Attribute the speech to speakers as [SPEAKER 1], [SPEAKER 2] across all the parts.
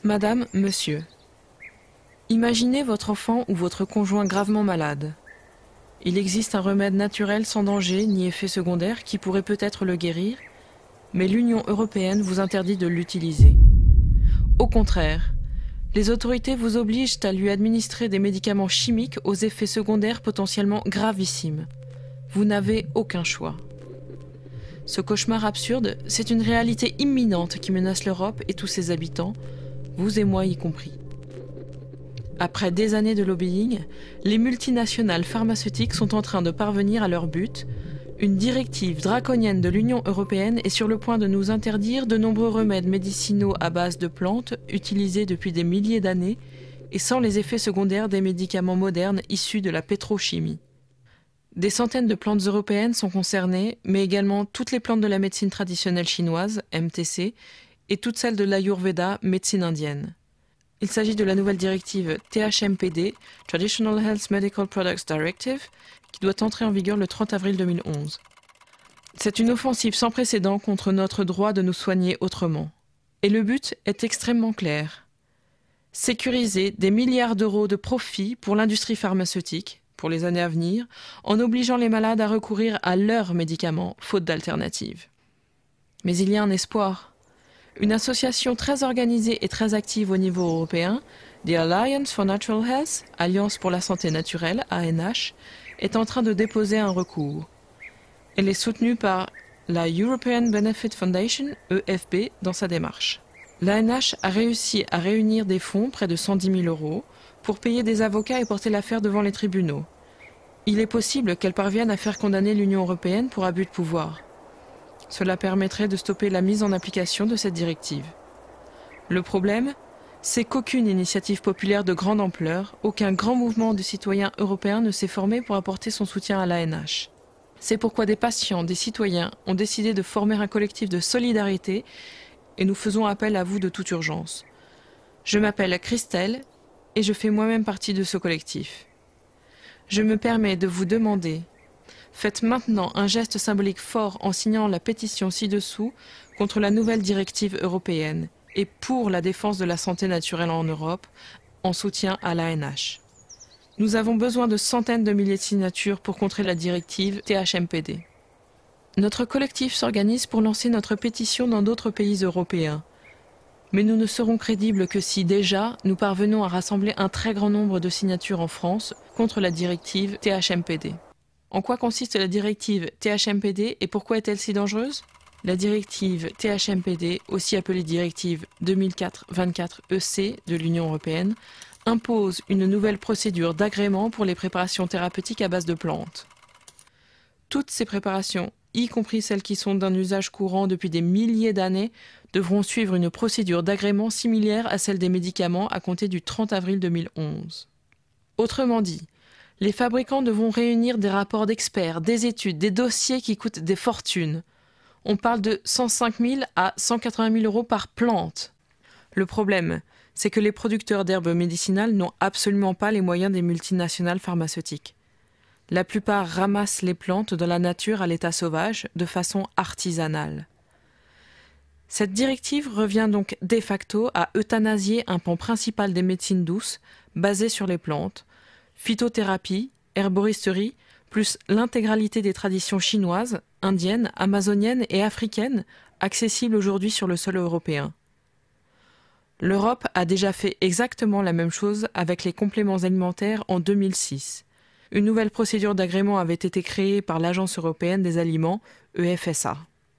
[SPEAKER 1] Madame, monsieur. Imaginez votre enfant ou votre conjoint gravement malade. Il existe un remède naturel sans danger ni effet secondaire qui pourrait peut-être le guérir, mais l'Union européenne vous interdit de l'utiliser. Au contraire, les autorités vous obligent à lui administrer des médicaments chimiques aux effets secondaires potentiellement gravissimes. Vous n'avez aucun choix. Ce cauchemar absurde, c'est une réalité imminente qui menace l'Europe et tous ses habitants, vous et moi y compris. Après des années de lobbying, les multinationales pharmaceutiques sont en train de parvenir à leur but. Une directive draconienne de l'Union européenne est sur le point de nous interdire de nombreux remèdes médicinaux à base de plantes utilisés depuis des milliers d'années et sans les effets secondaires des médicaments modernes issus de la pétrochimie. Des centaines de plantes européennes sont concernées, mais également toutes les plantes de la médecine traditionnelle chinoise, MTC, et toutes celles de l'Ayurveda, médecine indienne. Il s'agit de la nouvelle directive THMPD, Traditional Health Medical Products Directive, qui doit entrer en vigueur le 30 avril 2011. C'est une offensive sans précédent contre notre droit de nous soigner autrement. Et le but est extrêmement clair. Sécuriser des milliards d'euros de profit pour l'industrie pharmaceutique, pour les années à venir, en obligeant les malades à recourir à leurs médicaments, faute d'alternative. Mais il y a un espoir. Une association très organisée et très active au niveau européen, The Alliance for Natural Health, Alliance pour la santé naturelle, ANH, est en train de déposer un recours. Elle est soutenue par la European Benefit Foundation, EFB, dans sa démarche. L'ANH a réussi à réunir des fonds, près de 110 000 euros, pour payer des avocats et porter l'affaire devant les tribunaux. Il est possible qu'elle parvienne à faire condamner l'Union européenne pour abus de pouvoir. Cela permettrait de stopper la mise en application de cette directive. Le problème, c'est qu'aucune initiative populaire de grande ampleur, aucun grand mouvement de citoyens européens ne s'est formé pour apporter son soutien à l'ANH. C'est pourquoi des patients, des citoyens ont décidé de former un collectif de solidarité et nous faisons appel à vous de toute urgence. Je m'appelle Christelle et je fais moi-même partie de ce collectif. Je me permets de vous demander, faites maintenant un geste symbolique fort en signant la pétition ci-dessous contre la nouvelle directive européenne et pour la défense de la santé naturelle en Europe, en soutien à l'ANH. Nous avons besoin de centaines de milliers de signatures pour contrer la directive THMPD. Notre collectif s'organise pour lancer notre pétition dans d'autres pays européens. Mais nous ne serons crédibles que si déjà nous parvenons à rassembler un très grand nombre de signatures en France contre la directive THMPD. En quoi consiste la directive THMPD et pourquoi est-elle si dangereuse ? La directive THMPD, aussi appelée directive 2004-24-EC de l'Union européenne, impose une nouvelle procédure d'agrément pour les préparations thérapeutiques à base de plantes. Toutes ces préparations, y compris celles qui sont d'un usage courant depuis des milliers d'années, devront suivre une procédure d'agrément similaire à celle des médicaments à compter du 30 avril 2011. Autrement dit, les fabricants devront réunir des rapports d'experts, des études, des dossiers qui coûtent des fortunes. On parle de 105 000 à 180 000 euros par plante. Le problème, c'est que les producteurs d'herbes médicinales n'ont absolument pas les moyens des multinationales pharmaceutiques. La plupart ramassent les plantes dans la nature à l'état sauvage, de façon artisanale. Cette directive revient donc de facto à euthanasier un pan principal des médecines douces, basées sur les plantes, phytothérapie, herboristerie, plus l'intégralité des traditions chinoises, indiennes, amazoniennes et africaines, accessibles aujourd'hui sur le sol européen. L'Europe a déjà fait exactement la même chose avec les compléments alimentaires en 2006. Une nouvelle procédure d'agrément avait été créée par l'Agence européenne des aliments, EFSA.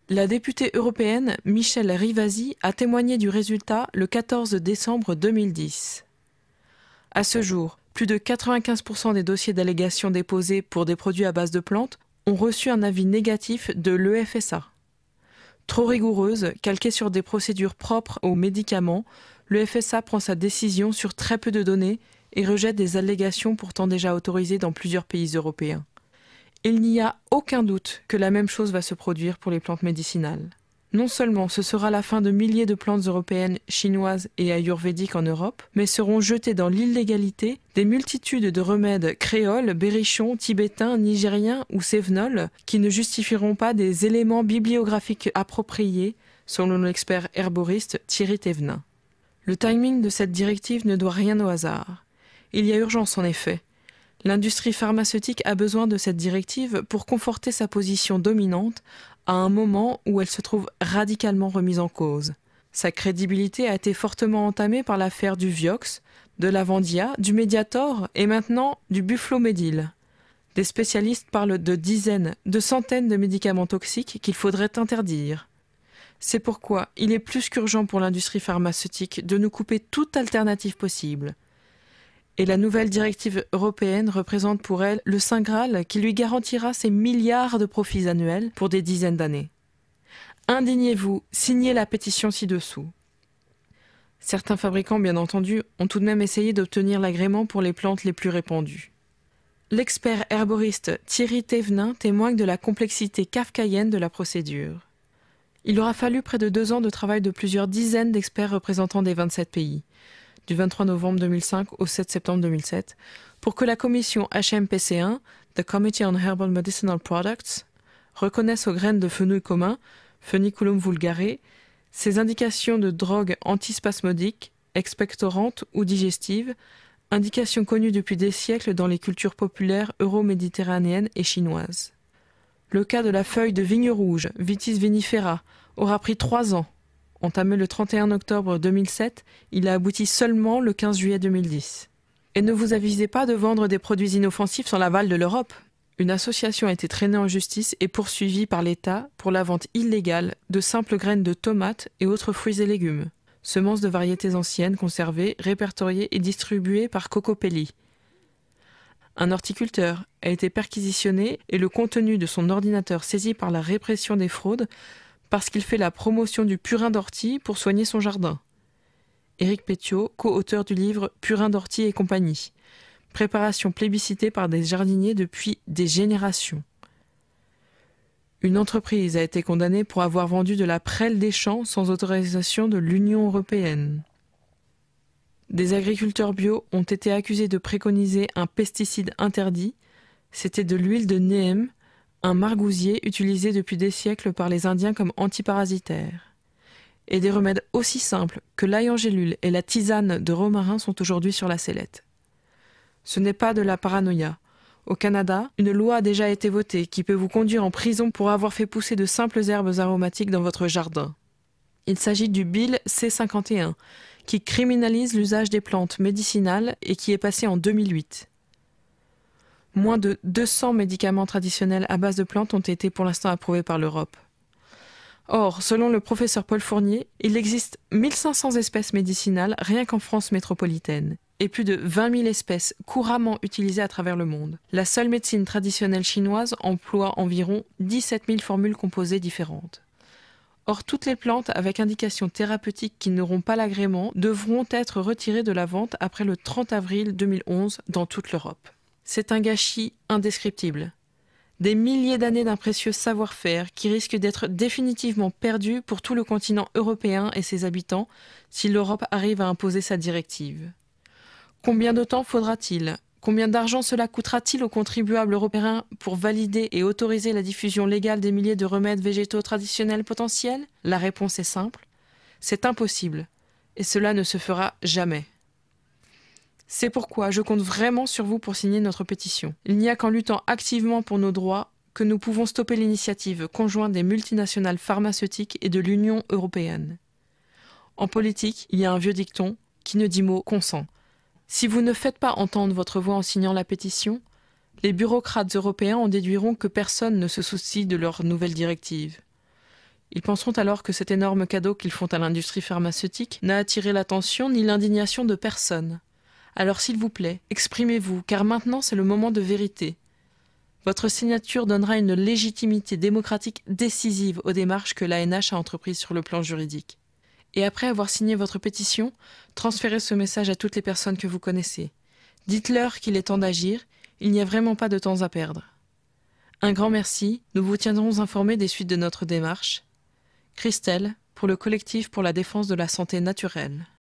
[SPEAKER 1] La députée européenne Michèle Rivasi a témoigné du résultat le 14 décembre 2010. À ce jour, plus de 95% des dossiers d'allégation déposés pour des produits à base de plantes ont reçu un avis négatif de l'EFSA. Trop rigoureuse, calquée sur des procédures propres aux médicaments, l'EFSA prend sa décision sur très peu de données et rejette des allégations pourtant déjà autorisées dans plusieurs pays européens. Il n'y a aucun doute que la même chose va se produire pour les plantes médicinales. Non seulement ce sera la fin de milliers de plantes européennes, chinoises et ayurvédiques en Europe, mais seront jetés dans l'illégalité des multitudes de remèdes créoles, berrichons, tibétains, nigériens ou cévenols qui ne justifieront pas des éléments bibliographiques appropriés, selon l'expert herboriste Thierry Thévenin. Le timing de cette directive ne doit rien au hasard. Il y a urgence en effet. L'industrie pharmaceutique a besoin de cette directive pour conforter sa position dominante à un moment où elle se trouve radicalement remise en cause. Sa crédibilité a été fortement entamée par l'affaire du Vioxx, de l'Avandia, du Mediator et maintenant du Buflomedil. Des spécialistes parlent de dizaines, de centaines de médicaments toxiques qu'il faudrait interdire. C'est pourquoi il est plus qu'urgent pour l'industrie pharmaceutique de nous couper toute alternative possible. Et la nouvelle directive européenne représente pour elle le Saint Graal qui lui garantira ses milliards de profits annuels pour des dizaines d'années. Indignez-vous, signez la pétition ci-dessous. Certains fabricants, bien entendu, ont tout de même essayé d'obtenir l'agrément pour les plantes les plus répandues. L'expert herboriste Thierry Thévenin témoigne de la complexité kafkaïenne de la procédure. Il aura fallu près de 2 ans de travail de plusieurs dizaines d'experts représentant des 27 pays, du 23 novembre 2005 au 7 septembre 2007, pour que la commission HMPC1, The Committee on Herbal Medicinal Products, reconnaisse aux graines de fenouil commun, Feniculum vulgare, ces indications de drogues antispasmodiques, expectorantes ou digestives, indications connues depuis des siècles dans les cultures populaires euro-méditerranéennes et chinoises. Le cas de la feuille de vigne rouge, Vitis vinifera, aura pris 3 ans. Entamé le 31 octobre 2007, il a abouti seulement le 15 juillet 2010. Et ne vous avisez pas de vendre des produits inoffensifs sans l'aval de l'Europe. Une association a été traînée en justice et poursuivie par l'État pour la vente illégale de simples graines de tomates et autres fruits et légumes, semences de variétés anciennes conservées, répertoriées et distribuées par Cocopelli. Un horticulteur a été perquisitionné et le contenu de son ordinateur saisi par la répression des fraudes parce qu'il fait la promotion du purin d'ortie pour soigner son jardin. Éric Pétiot, co-auteur du livre Purin d'ortie et compagnie. Préparation plébiscitée par des jardiniers depuis des générations. Une entreprise a été condamnée pour avoir vendu de la prêle des champs sans autorisation de l'Union européenne. Des agriculteurs bio ont été accusés de préconiser un pesticide interdit. C'était de l'huile de neem, un margousier utilisé depuis des siècles par les Indiens comme antiparasitaire. Et des remèdes aussi simples que l'ail en gélule et la tisane de romarin sont aujourd'hui sur la sellette. Ce n'est pas de la paranoïa. Au Canada, une loi a déjà été votée qui peut vous conduire en prison pour avoir fait pousser de simples herbes aromatiques dans votre jardin. Il s'agit du Bill C-51, qui criminalise l'usage des plantes médicinales et qui est passé en 2008. Moins de 200 médicaments traditionnels à base de plantes ont été pour l'instant approuvés par l'Europe. Or, selon le professeur Paul Fournier, il existe 1500 espèces médicinales rien qu'en France métropolitaine, et plus de 20 000 espèces couramment utilisées à travers le monde. La seule médecine traditionnelle chinoise emploie environ 17 000 formules composées différentes. Or, toutes les plantes avec indication thérapeutique qui n'auront pas l'agrément devront être retirées de la vente après le 30 avril 2011 dans toute l'Europe. C'est un gâchis indescriptible. Des milliers d'années d'un précieux savoir-faire qui risquent d'être définitivement perdus pour tout le continent européen et ses habitants si l'Europe arrive à imposer sa directive. Combien de temps faudra-t-il ? Combien d'argent cela coûtera-t-il aux contribuables européens pour valider et autoriser la diffusion légale des milliers de remèdes végétaux traditionnels potentiels ? La réponse est simple. C'est impossible. Et cela ne se fera jamais. C'est pourquoi je compte vraiment sur vous pour signer notre pétition. Il n'y a qu'en luttant activement pour nos droits que nous pouvons stopper l'initiative conjointe des multinationales pharmaceutiques et de l'Union européenne. En politique, il y a un vieux dicton qui ne dit mot consent. Si vous ne faites pas entendre votre voix en signant la pétition, les bureaucrates européens en déduiront que personne ne se soucie de leur nouvelle directive. Ils penseront alors que cet énorme cadeau qu'ils font à l'industrie pharmaceutique n'a attiré l'attention ni l'indignation de personne. Alors s'il vous plaît, exprimez-vous, car maintenant c'est le moment de vérité. Votre signature donnera une légitimité démocratique décisive aux démarches que l'ANH a entreprises sur le plan juridique. Et après avoir signé votre pétition, transférez ce message à toutes les personnes que vous connaissez. Dites-leur qu'il est temps d'agir, il n'y a vraiment pas de temps à perdre. Un grand merci, nous vous tiendrons informés des suites de notre démarche. Christelle, pour le collectif pour la défense de la santé naturelle.